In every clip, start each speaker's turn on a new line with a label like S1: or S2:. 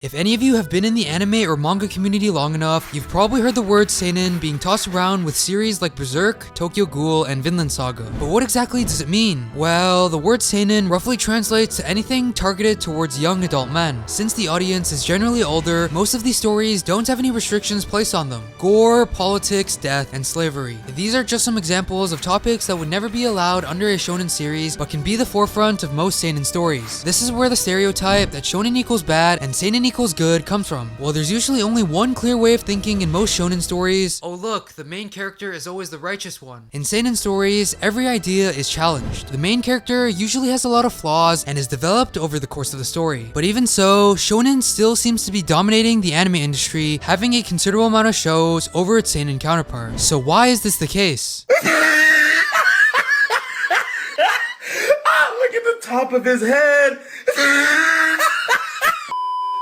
S1: If any of you have been in the anime or manga community long enough, you've probably heard the word seinen being tossed around with series like Berserk, Tokyo Ghoul, and Vinland Saga. But what exactly does it mean? Well, the word seinen roughly translates to anything targeted towards young adult men. Since the audience is generally older, most of these stories don't have any restrictions placed on them. Gore, politics, death, and slavery. These are just some examples of topics that would never be allowed under a shonen series, but can be the forefront of most seinen stories. This is where the stereotype that shonen equals bad and seinen equals good comes from. Well, there's usually only one clear way of thinking in most shonen stories. Oh look, the main character is always the righteous one. In seinen stories, every idea is challenged. The main character usually has a lot of flaws and is developed over the course of the story. But even so, shonen still seems to be dominating the anime industry, having a considerable amount of shows over its seinen counterpart. So why is this the case?
S2: Look at the top of his head.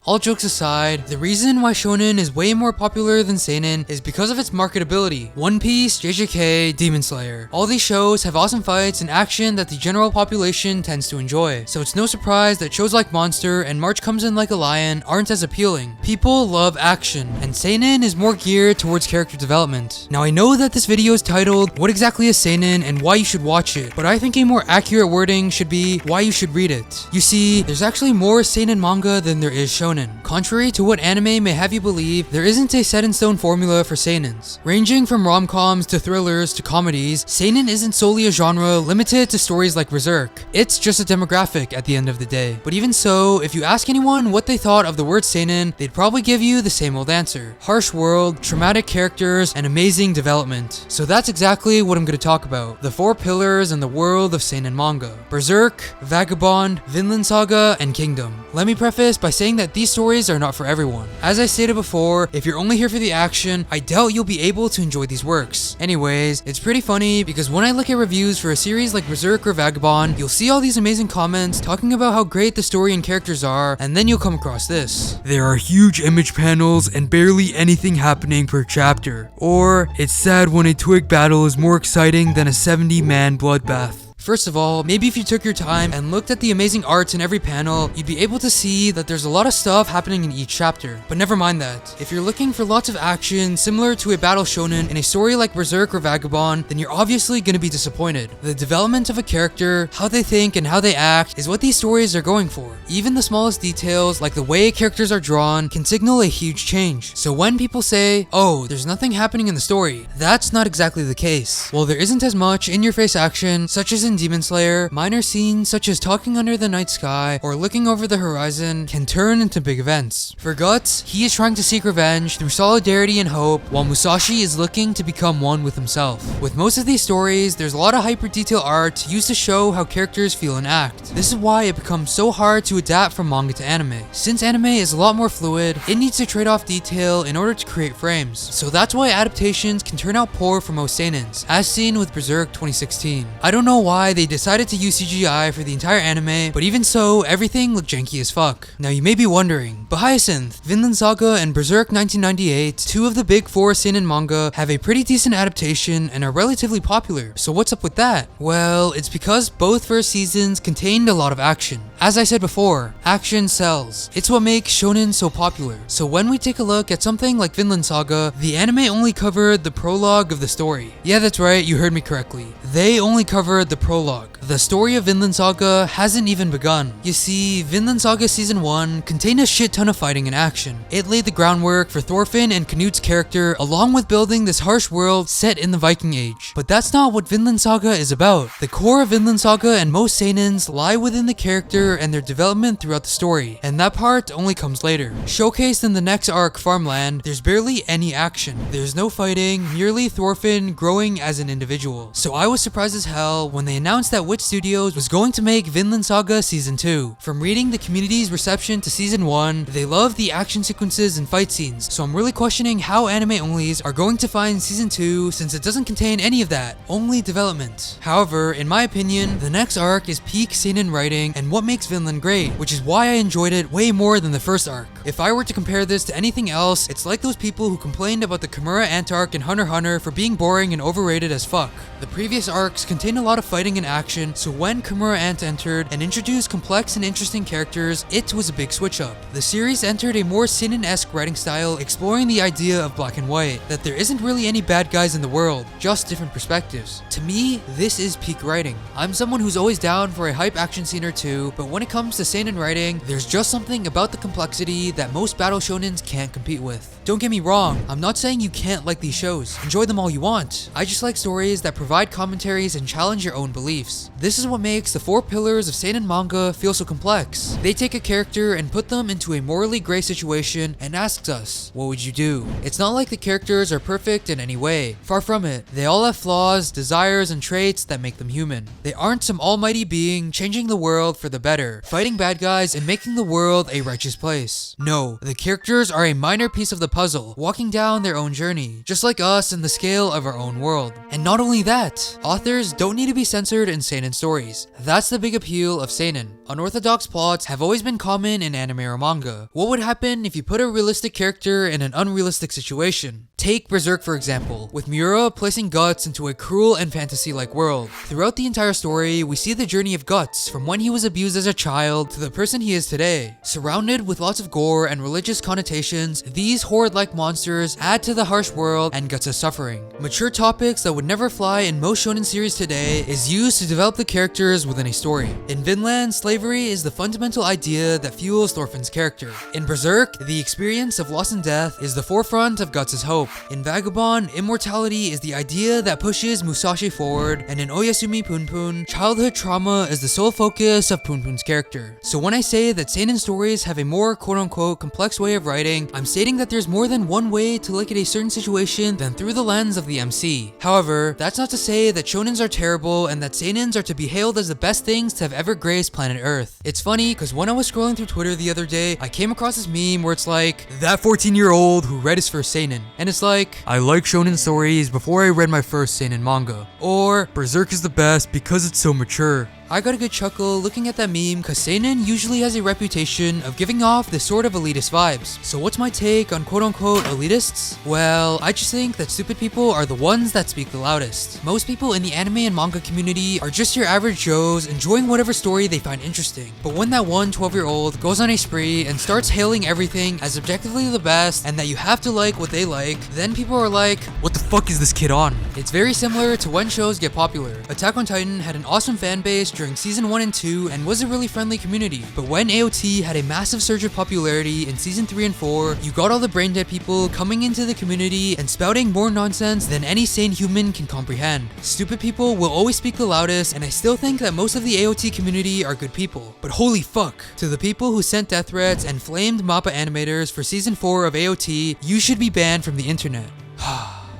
S1: All jokes aside, the reason why shonen is way more popular than seinen is because of its marketability. One Piece, JJK, Demon Slayer. All these shows have awesome fights and action that the general population tends to enjoy. So it's no surprise that shows like Monster and March Comes In Like a Lion aren't as appealing. People love action, and seinen is more geared towards character development. Now I know that this video is titled, What Exactly is Seinen and Why You Should Watch It, but I think a more accurate wording should be, Why You Should Read It. You see, there's actually more seinen manga than there is shonen. Contrary to what anime may have you believe, there isn't a set-in-stone formula for seinens. Ranging from rom-coms to thrillers to comedies, seinen isn't solely a genre limited to stories like Berserk. It's just a demographic at the end of the day. But even so, if you ask anyone what they thought of the word seinen, they'd probably give you the same old answer. Harsh world, traumatic characters, and amazing development. So that's exactly what I'm going to talk about. The four pillars in the world of seinen manga. Berserk, Vagabond, Vinland Saga, and Kingdom. Let me preface by saying that these stories are not for everyone. As I stated before, if you're only here for the action, I doubt you'll be able to enjoy these works. Anyways, it's pretty funny because when I look at reviews for a series like Berserk or Vagabond, you'll see all these amazing comments talking about how great the story and characters are, and then you'll come across this. There are huge image panels and barely anything happening per chapter. Or, it's sad when a twig battle is more exciting than a 70-man bloodbath. First of all, maybe if you took your time and looked at the amazing arts in every panel, you'd be able to see that there's a lot of stuff happening in each chapter. But never mind that. If you're looking for lots of action similar to a battle shonen in a story like Berserk or Vagabond, then you're obviously going to be disappointed. The development of a character, how they think and how they act, is what these stories are going for. Even the smallest details, like the way characters are drawn, can signal a huge change. So when people say, oh, there's nothing happening in the story, that's not exactly the case. While there isn't as much in-your-face action, such as in Demon Slayer, minor scenes such as talking under the night sky or looking over the horizon can turn into big events. For Guts, he is trying to seek revenge through solidarity and hope, while Musashi is looking to become one with himself. With most of these stories, there's a lot of hyper-detail art used to show how characters feel and act. This is why it becomes so hard to adapt from manga to anime. Since anime is a lot more fluid, it needs to trade off detail in order to create frames. So that's why adaptations can turn out poor for most seinens, as seen with Berserk 2016. I don't know why they decided to use CGI for the entire anime, but even so, everything looked janky as fuck. Now you may be wondering, but Hyacinth, Vinland Saga, and Berserk 1998, two of the big four seinen manga, have a pretty decent adaptation and are relatively popular. So what's up with that? Well, it's because both first seasons contained a lot of action. As I said before, action sells. It's what makes shonen so popular. So when we take a look at something like Vinland Saga, the anime only covered the prologue of the story. Yeah, that's right, you heard me correctly. They only covered the prologue. The story of Vinland Saga hasn't even begun. You see, Vinland Saga Season 1 contained a shit ton of fighting and action. It laid the groundwork for Thorfinn and Knut's character, along with building this harsh world set in the Viking Age. But that's not what Vinland Saga is about. The core of Vinland Saga and most seinens lie within the character and their development throughout the story, and that part only comes later. Showcased in the next arc, Farmland, there's barely any action. There's no fighting, merely Thorfinn growing as an individual. So I was surprised as hell when they announced that Witch Studios was going to make Vinland Saga Season 2. From reading the community's reception to Season 1, they love the action sequences and fight scenes, so I'm really questioning how anime-onlys are going to find Season 2 since it doesn't contain any of that, only development. However, in my opinion, the next arc is peak seinen writing and what makes makes Vinland great, which is why I enjoyed it way more than the first arc. If I were to compare this to anything else, it's like those people who complained about the Kimura Ant arc in Hunter x Hunter for being boring and overrated as fuck. The previous arcs contained a lot of fighting and action, so when Kimura Ant entered and introduced complex and interesting characters, it was a big switch up. The series entered a more seinen-esque writing style, exploring the idea of black and white, that there isn't really any bad guys in the world, just different perspectives. To me, this is peak writing. I'm someone who's always down for a hype action scene or two, but when it comes to seinen writing, there's just something about the complexity that most battle shonens can't compete with. Don't get me wrong, I'm not saying you can't like these shows. Enjoy them all you want. I just like stories that provide commentaries and challenge your own beliefs. This is what makes the 4 pillars of seinen manga feel so complex. They take a character and put them into a morally gray situation and asks us, what would you do? It's not like the characters are perfect in any way. Far from it. They all have flaws, desires, and traits that make them human. They aren't some almighty being changing the world for the better, fighting bad guys and making the world a righteous place. No, the characters are a minor piece of the puzzle, walking down their own journey, just like us in the scale of our own world. And not only that, authors don't need to be censored in seinen stories. That's the big appeal of seinen. Unorthodox plots have always been common in anime or manga. What would happen if you put a realistic character in an unrealistic situation? Take Berserk for example, with Miura placing Guts into a cruel and fantasy-like world. Throughout the entire story, we see the journey of Guts from when he was abused as a child to the person he is today. Surrounded with lots of gore and religious connotations, these horde-like monsters add to the harsh world and Guts' suffering. Mature topics that would never fly in most shonen series today is used to develop the characters within a story. In Vinland, slavery is the fundamental idea that fuels Thorfinn's character. In Berserk, the experience of loss and death is the forefront of Guts' hope. In Vagabond, immortality is the idea that pushes Musashi forward, and in Oyasumi Punpun, childhood trauma is the sole focus of Punpun's character. So when I say that seinen stories have a more quote-unquote complex way of writing, I'm stating that there's more than one way to look at a certain situation than through the lens of the MC. However, that's not to say that shonens are terrible and that seinens are to be hailed as the best things to have ever graced planet Earth. It's funny, because when I was scrolling through Twitter the other day, I came across this meme where it's like, that 14-year-old who read his first seinen. And it's like, I like shonen stories before I read my first seinen manga. Or, Berserk is the best because it's so mature. I got a good chuckle looking at that meme because seinen usually has a reputation of giving off this sort of elitist vibes. So what's my take on quote-unquote elitists? Well, I just think that stupid people are the ones that speak the loudest. Most people in the anime and manga community are just your average Joes enjoying whatever story they find interesting. But when that one 12-year-old goes on a spree and starts hailing everything as objectively the best and that you have to like what they like, then people are like, what the fuck is this kid on? It's very similar to when shows get popular. Attack on Titan had an awesome fan base during season 1 and 2 and was a really friendly community. But when AOT had a massive surge of popularity in season 3 and 4, you got all the brain dead people coming into the community and spouting more nonsense than any sane human can comprehend. Stupid people will always speak the loudest, and I still think that most of the AOT community are good people. But holy fuck, to the people who sent death threats and flamed MAPPA animators for season 4 of AOT, you should be banned from the internet.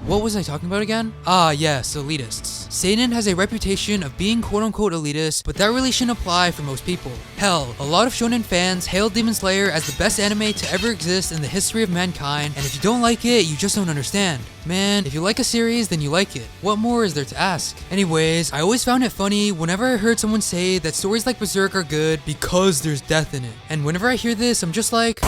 S1: What was I talking about again? Ah, yes, elitists. Seinen has a reputation of being quote-unquote elitist, but that really shouldn't apply for most people. Hell, a lot of shonen fans hail Demon Slayer as the best anime to ever exist in the history of mankind, and if you don't like it, you just don't understand. Man, if you like a series, then you like it. What more is there to ask? Anyways, I always found it funny whenever I heard someone say that stories like Berserk are good because there's death in it. And whenever I hear this, I'm just like,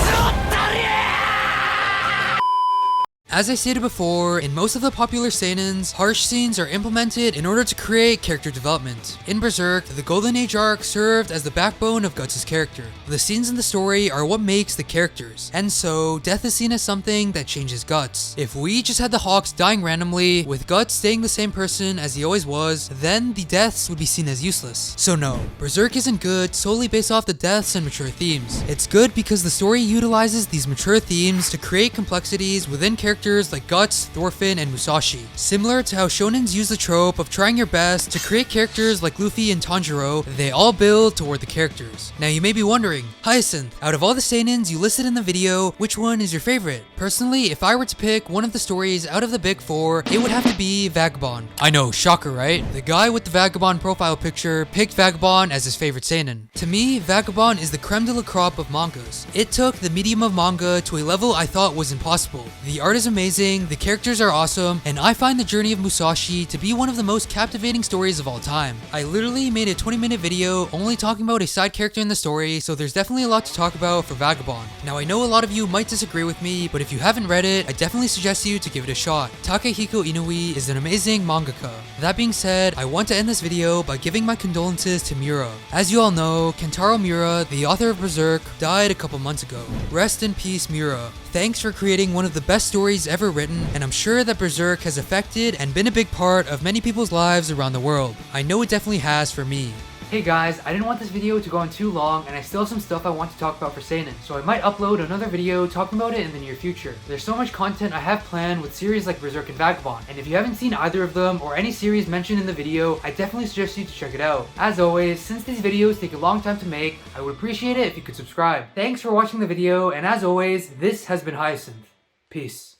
S1: as I stated before, in most of the popular seinens, harsh scenes are implemented in order to create character development. In Berserk, the Golden Age arc served as the backbone of Guts' character. The scenes in the story are what makes the characters, and so death is seen as something that changes Guts. If we just had the Hawks dying randomly, with Guts staying the same person as he always was, then the deaths would be seen as useless. So no, Berserk isn't good solely based off the deaths and mature themes. It's good because the story utilizes these mature themes to create complexities within characters like Guts, Thorfinn, and Musashi. Similar to how shonens use the trope of trying your best to create characters like Luffy and Tanjiro, they all build toward the characters. Now you may be wondering, Hyacinth, out of all the seinens you listed in the video, which one is your favorite? Personally, if I were to pick one of the stories out of the big four, it would have to be Vagabond. I know, shocker, right? The guy with the Vagabond profile picture picked Vagabond as his favorite seinen. To me, Vagabond is the creme de la crop of mangas. It took the medium of manga to a level I thought was impossible. The art is amazing, the characters are awesome, and I find the journey of Musashi to be one of the most captivating stories of all time. I literally made a 20-minute video only talking about a side character in the story, so there's definitely a lot to talk about for Vagabond. Now I know a lot of you might disagree with me, but if you haven't read it, I definitely suggest you to give it a shot. Takehiko Inoue is an amazing mangaka. That being said, I want to end this video by giving my condolences to Miura. As you all know, Kentaro Miura, the author of Berserk, died a couple months ago. Rest in peace, Miura. Thanks for creating one of the best stories ever written, and I'm sure that Berserk has affected and been a big part of many people's lives around the world. I know it definitely has for me. Hey guys, I didn't want this video to go on too long, and I still have some stuff I want to talk about for Seinen, so I might upload another video talking about it in the near future. There's so much content I have planned with series like Berserk and Vagabond, and if you haven't seen either of them or any series mentioned in the video, I definitely suggest you to check it out. As always, since these videos take a long time to make, I would appreciate it if you could subscribe. Thanks for watching the video, and as always, this has been Hyacinth. Peace.